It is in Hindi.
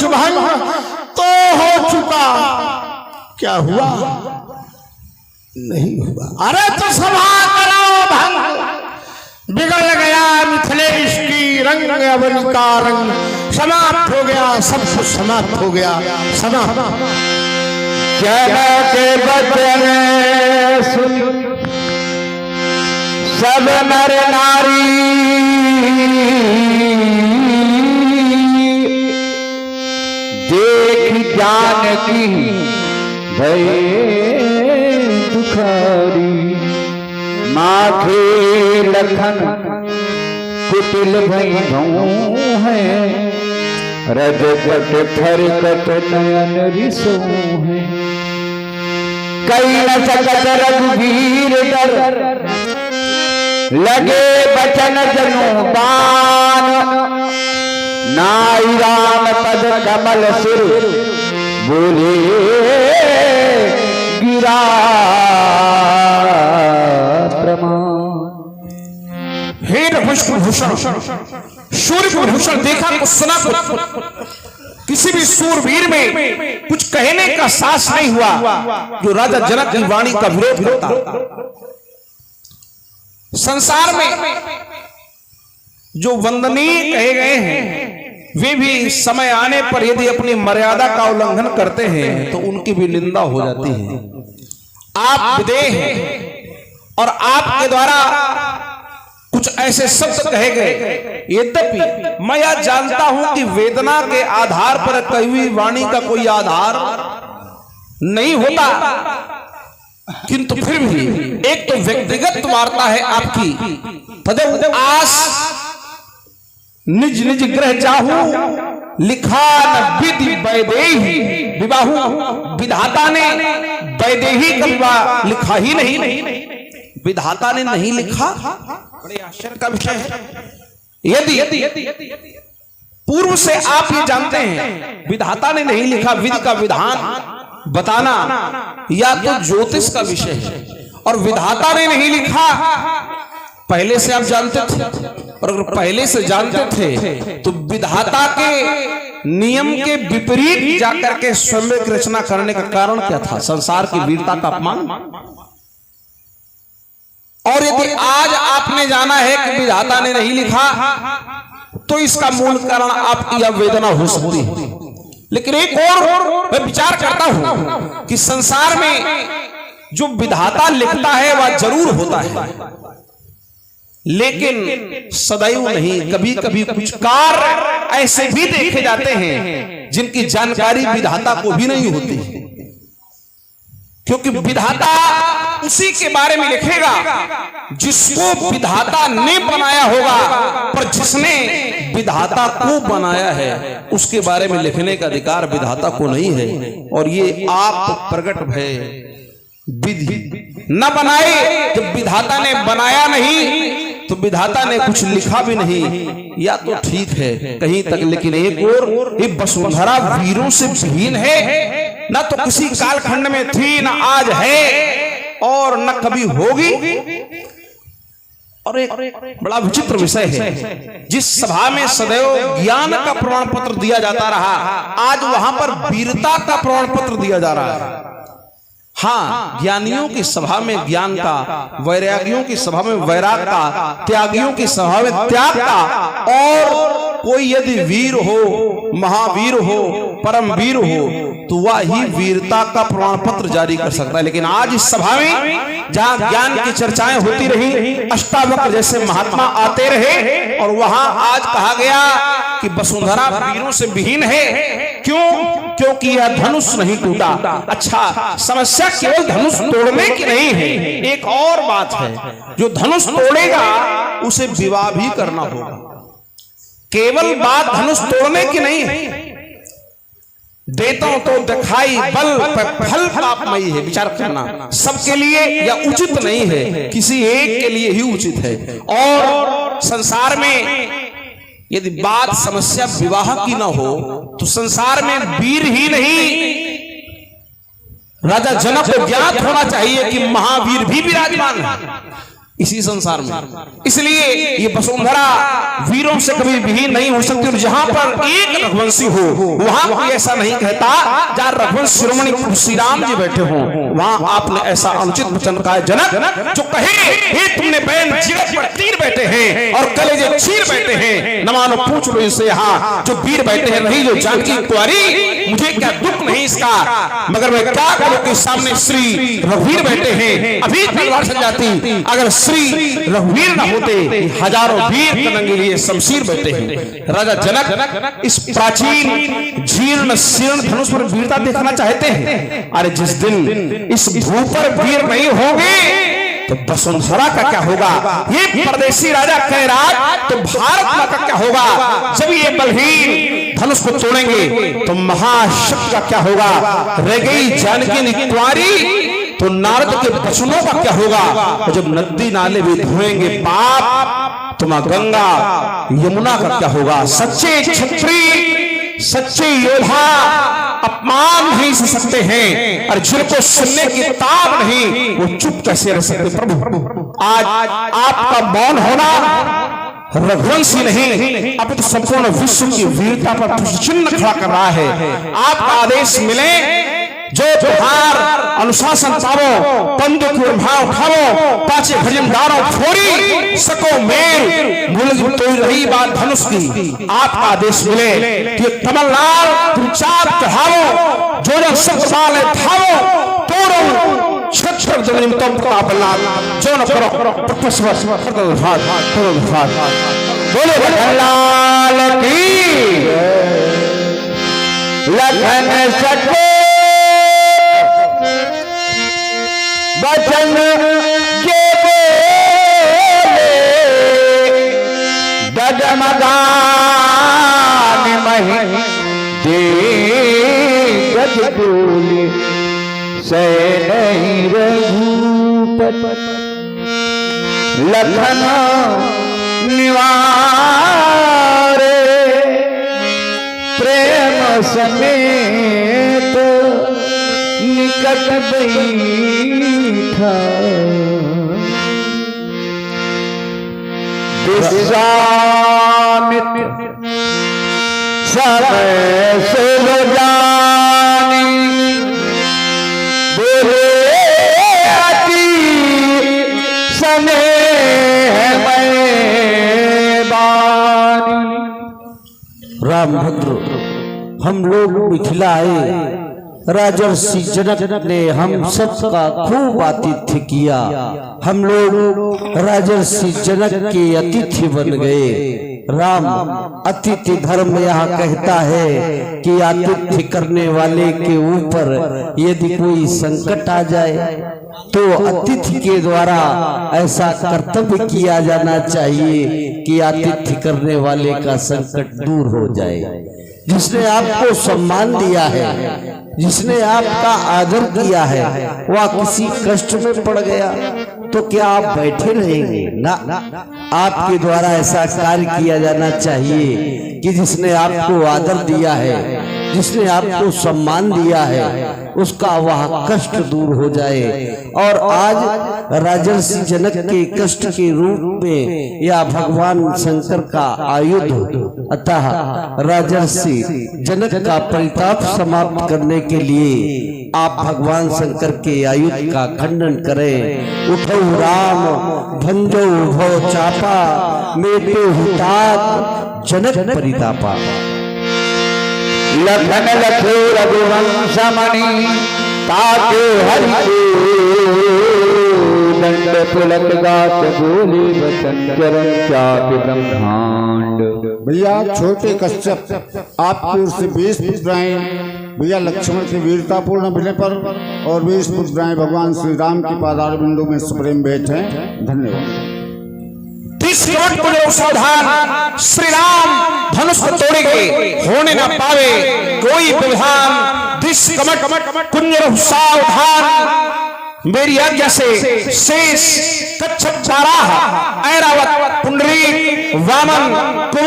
कुछ भंग तो हो चुका, क्या हुआ? नहीं हुआ। अरे तो सभा करो भंग, बिगड़ गया मिथिलेश की रंग, अवन का रंग समाप्त हो गया, सब कुछ समाप्त हो गया, समाप्त। जन के बचन सुन सब नर नारी, देख जानकी भय दुखारी, माथे लखन कुटिल भई भऊ है, रजगट फरकट नयन रिसो है। कई न सकत रघुवीर डर, लगे बचन जनु बान, नाई राम पद कमल सिर, बोले गिरा प्रमाण। हे पुष्पभूषण सूर्यभूषण, देखा कुछ सुना कुछ, किसी भी सूरवीर में कुछ कहने का साहस नहीं हुआ जो राजा जनक की वाणी का विरोध करता। संसार में जो वंदनीय कहे गए हैं वे भी समय आने पर यदि अपनी मर्यादा का उल्लंघन करते हैं तो उनकी भी निंदा हो जाती है। आप विदेह हैं और आपके द्वारा कुछ ऐसे शब्द कहे गए, यद्यपि मैं यह जानता हूं कि वेदना के आधार पर कही हुई वाणी का कोई आधार नहीं होता, किंतु फिर भी एक तो व्यक्तिगत वार्ता है आपकी, तदव आस निज निज ग्रह जाहू, लिखा न विधि वैदेही विवाहू। विधाता ने वैदेही का विवाह लिखा ही नहीं, विधाता ने नहीं लिखा। बड़े आश्चर्य का विषय है। यदि पूर्व से आप ये जानते हैं विधाता ने नहीं लिखा, विधि का विधान बताना या तो ज्योतिष का विषय है, और विधाता ने नहीं लिखा पहले से आप जानते थे, और अगर पहले से जानते थे तो विधाता के नियम के विपरीत जाकर के स्वयं की रचना करने का कारण क्या था? संसार की वीरता का अपमान। और यदि आज आपने जाना है कि विधाता ने नहीं लिखा तो इसका मूल कारण आपकी यह वेदना हो सकती है। लेकिन एक और मैं विचार करता हूं कि संसार में जो विधाता लिखता है वह जरूर होता है, लेकिन सदैव नहीं। कभी कभी कुछ कार्य ऐसे भी देखे जाते हैं जिनकी जानकारी विधाता को भी नहीं होती, क्योंकि विधाता उसी के बारे में लिखेगा जिसको विधाता ने बनाया होगा, पर जिसने विधाता को बनाया है उसके बारे में लिखने का अधिकार विधाता को नहीं है। और ये आप प्रकट भय विधि न बनाए, जब विधाता ने बनाया नहीं तो विधाता ने कुछ लिखा भी नहीं, या तो ठीक है कहीं तक। लेकिन एक और ये वसुंधरा वीरों से विहीन है, न तो किसी कालखंड में थी, न आज है, और न कभी होगी। और एक बड़ा विचित्र विषय है, जिस सभा में सदैव ज्ञान का प्रमाण पत्र दिया जाता रहा, आज वहां पर वीरता का प्रमाण पत्र दिया जा रहा है। हाँ, ज्ञानियों की सभा में ज्ञान का, वैरागियों की सभा में वैराग का, त्यागियों की सभा में त्याग का, और कोई यदि वीर हो, महावीर हो, परम वीर हो तो वह ही वीरता का प्रमाण पत्र जारी कर सकता है। लेकिन आज इस सभा में जहां ज्ञान की चर्चाएं होती रही, अष्टावक्र जैसे महात्मा आते रहे, और वहां आज कहा गया कि वसुंधरा वीरों से विहीन है। क्यों? क्योंकि यह धनुष नहीं टूटा। अच्छा, समस्या केवल धनुष तोड़ने की नहीं है, एक और बात है, जो धनुष तोड़ेगा उसे विवाह भी करना होगा। केवल बात धनुष तोड़ने की नहीं है। देता तो दिखाई बल फल पापमयी है। विचार करना, सबके लिए यह उचित नहीं है, किसी एक के लिए ही उचित है। और संसार में यदि बात समस्या विवाह की ना हो तो संसार में वीर ही नहीं, राजा जनक को ज्ञात होना चाहिए कि महावीर भी विराजमान है। इसी संसार में। इसलिए ये वसुंधरा वीरों से कभी विहीन नहीं हो सकती। और जहां पर एक रघुवंशी हो वहां कोई ऐसा नहीं कहता, जहां रघुवंश शिरोमणि श्री राम जी बैठे हों वहां आपने ऐसा अनुचित वचन कहा है जनक, जो कहे हे तुमने बैन जिगर पर तीर बैठे हैं और कलेजे चीर बैठे हैं, न मानो पूछ लो इनसे यहाँ जो वीर बैठे हैं रही जो जानकी कुंवारी, मुझे क्या दुख नहीं इसका, मगर मैं क्या करूं कि सामने श्री रघुवीर बैठे हैं। अभी तलवार सज जाती अगर श्री रघुवीर न होते, हजारों वीर कलंगे लिए शमशीर बैठे हैं। राजा जनक इस प्राचीन जीर्ण शीर्ण धनुष पर वीरता देखना चाहते हैं। अरे जिस दिन इस भू पर वीर नहीं होंगे तो वसुंधरा का क्या होगा? ये परदेशी राजा कैराज तो भारत मां का क्या होगा? जब ये बलहीन धनुष को तोड़ेंगे तो महाशक्ति का क्या होगा? रह गई जानकी कुंवारी तो नारद के वचनों का क्या होगा? और जब नदी नाले भी धोएंगे पाप तो मां गंगा यमुना का क्या होगा? सच्चे क्षत्रिय सच्चे योद्धा अपमान नहीं सह सकते हैं, और जिनको सुनने की ताब नहीं वो चुप कैसे रह सकते? प्रभु आज आपका मौन होना रघुवंशी नहीं, अब तो संपूर्ण विश्व की वीरता पर चिन्ह खड़ा कर रहा है। आपका आदेश मिले जो त्योहार अनुशासन पावो, पंदु की भाव उठावो, पाचे भजनदारों फोड़ी सको मेर भूल तो रही बात धनुष की। आपका आदेश मिले कि कमललाल तुम चाप चढ़ावो, जो जो सब साल थावो तोड़ो छत्र जमीन तुम का बल्ला जो न करो प्रपस्वस बोले भगवान की लखन सके बचन के बोले डगमगान मही दे गज डोले से नहीं रघुपत लखन निवारे प्रेम समेत निकट बैठा विश्वामित्र समय से लो जानी बोले अति स्नेह में बानी। रामभद्र हम लोग मिथिला आए, राजर्षि जनक ने हम सबका खूब आतिथ्य किया। हम लोग राजर्षि जनक के अतिथि बन गए। राम अतिथि धर्म यहाँ कहता है कि आतिथ्य करने वाले के ऊपर यदि कोई संकट आ जाए तो अतिथि के द्वारा ऐसा कर्तव्य किया जाना चाहिए कि आतिथ्य करने वाले का संकट दूर हो जाए। जिसने आपको सम्मान दिया है, जिसने आपका आदर किया है, वह किसी कष्ट में पड़ गया तो क्या आप बैठे रहेंगे? ना, आपके द्वारा ऐसा कार्य किया जाना चाहिए कि जिसने आपको आदर दिया है, जिसने आपको सम्मान दिया है, उसका वह कष्ट दूर हो जाए। और आज राजर्षि जनक के कष्ट के रूप में या भगवान शंकर का आयुध, अतः राजर्षि जनक का परिताप समाप्त करने के लिए आप भगवान शंकर के आयुध का खंडन करें। उठो राम भंजो भो चापा मेटे हुताक जनक परितापा। लखन लखो रघुवंश मणि ताके हरि दंड पुलक गात बोले वचन चरण चाप ब्रह्मांड। भैया छोटे कश्यप आपकी ओर से 20 पुत्राएं भैया लक्ष्मण के वीरतापूर्ण विनय पर और 20 पुत्राएं भगवान श्री राम की पादार बिंदु में सुप्रीम बैठे हैं। धन्यवाद। सावधान, श्री राम धनुष को तोड़ेंगे, होने न पावे कोई विधान। दिस कमट कुंजर सावधान, मेरी आज्ञा से शेष कच्छप बाराह ऐरावत पुंडरीक वामन